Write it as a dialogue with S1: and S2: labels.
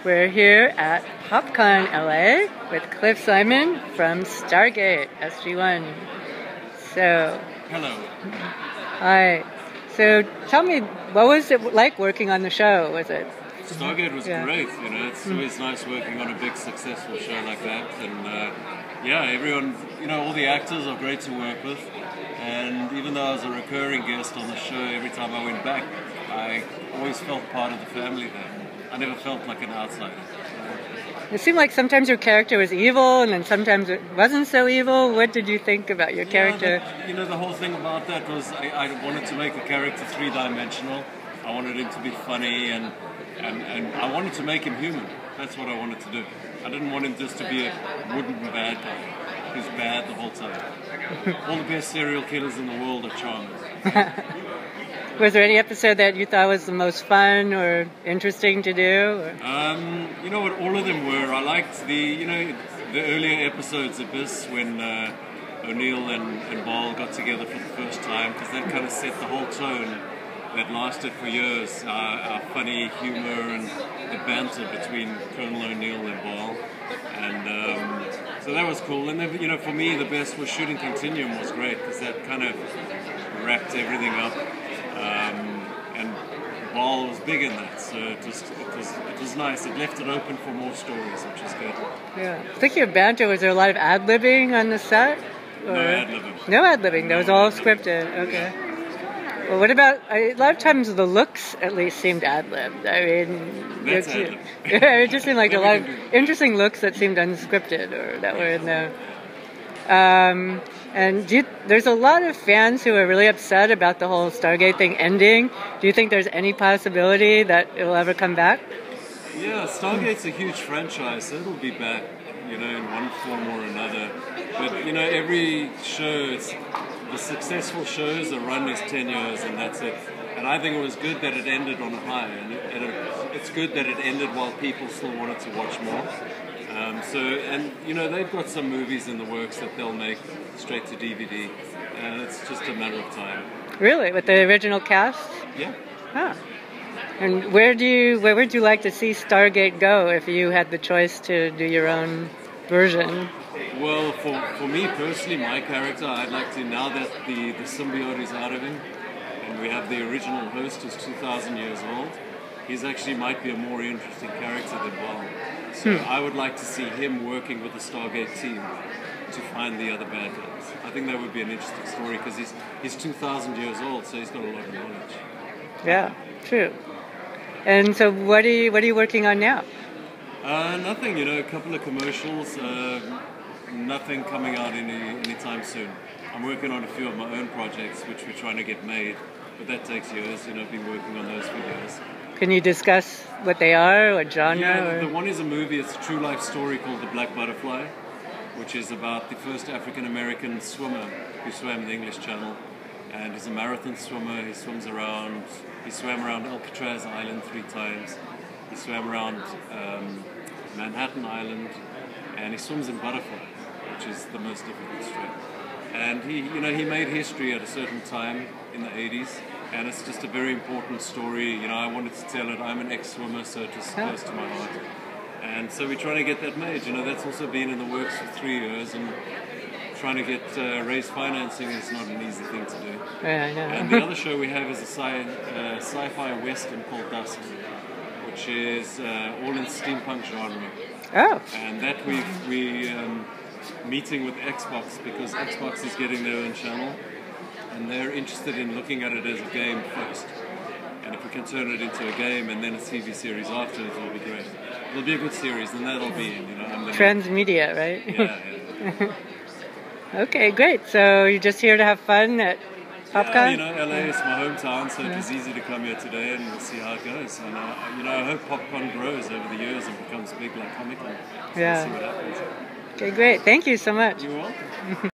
S1: We're here at PopCon LA with Cliff Simon from Stargate SG-1. So,
S2: hello.
S1: Hi. So tell me, what was it like working on the show? Was it?
S2: Stargate was great. You know, it's always nice working on a big, successful show like that. And everyone, all the actors are great to work with. And even though I was a recurring guest on the show, every time I went back, I always felt part of the family there. I never felt like an outsider.
S1: It seemed like sometimes your character was evil, and then sometimes it wasn't so evil. What did you think about your character?
S2: The whole thing about that was I wanted to make the character three-dimensional. I wanted him to be funny, and I wanted to make him human. That's what I wanted to do. I didn't want him just to be a wooden bad guy who's bad the whole time. All the best serial killers in the world are charmers.
S1: Was there any episode that you thought was the most fun or interesting to do?
S2: You know what, all of them were. I liked the earlier episodes of this when O'Neill and Ball got together for the first time, because that kind of set the whole tone that lasted for years. Our funny humor and the banter between Colonel O'Neill and Ball. And so that was cool. And then, for me, the best was Shooting Continuum was great, because that kind of wrapped everything up. And Ball was big in that, so it was nice. It left it open for more stories, which is good.
S1: Yeah. Thinking of banter, was there a lot of ad-libbing on the set?
S2: No ad-libbing.
S1: No ad-libbing. That was all scripted. Okay. Yeah. Well, what about a lot of times the looks at least seemed ad-libbed. I mean,
S2: that's ad-libbed.
S1: It just seemed like a lot of interesting looks that seemed unscripted or that were in the. And there's a lot of fans who are really upset about the whole Stargate thing ending. Do you think there's any possibility that it will ever come back?
S2: Yeah, Stargate's a huge franchise, so it'll be back, in one form or another. But, every show, the successful shows are run as 10 years and that's it. And I think it was good that it ended on a high, and it's good that it ended while people still wanted to watch more. They've got some movies in the works that they'll make straight to DVD, and it's just a matter of time.
S1: Really? With the original cast?
S2: Yeah.
S1: Ah. And where would you like to see Stargate go if you had the choice to do your own version?
S2: Well, for me personally, my character, I'd like to, now that the symbiote is out of him, and we have the original host who's 2,000 years old, he's actually might be a more interesting character than Ball. So I would like to see him working with the Stargate team to find the other bad guys. I think that would be an interesting story, because he's 2,000 years old, so he's got a lot of knowledge.
S1: Yeah, true. And so what are you working on now?
S2: Nothing, a couple of commercials, nothing coming out anytime soon. I'm working on a few of my own projects, which we're trying to get made, but that takes years, I've been working on those for years.
S1: Can you discuss what they are, what genre?
S2: Yeah, the one is a movie. It's a true life story called The Black Butterfly, which is about the first African-American swimmer who swam in the English Channel. And he's a marathon swimmer. He swam around Alcatraz Island 3 times. He swam around Manhattan Island. And he swims in butterfly, which is the most difficult stroke. And he made history at a certain time in the 80s. And it's just a very important story. I wanted to tell it. I'm an ex-swimmer, so it was close to my heart. And so we're trying to get that made. That's also been in the works for 3 years, and trying to raise financing is not an easy thing to do.
S1: Yeah, I know.
S2: And the other show we have is a sci-fi western called Dust, which is all in steampunk genre.
S1: Oh.
S2: And that we're meeting with Xbox, because Xbox is getting their own channel. And they're interested in looking at it as a game first. And if we can turn it into a game and then a TV series after, it'll be great. It'll be a good series, and that'll be in,
S1: Transmedia, right?
S2: Yeah.
S1: Okay, great. So you're just here to have fun at PopCon?
S2: Yeah, LA is my hometown, so it was easy to come here today, and we'll see how it goes. And I hope PopCon grows over the years and becomes big like Comic-Con. So
S1: yeah.
S2: we'll see what happens.
S1: Okay, great. Thank you so much.
S2: You're welcome.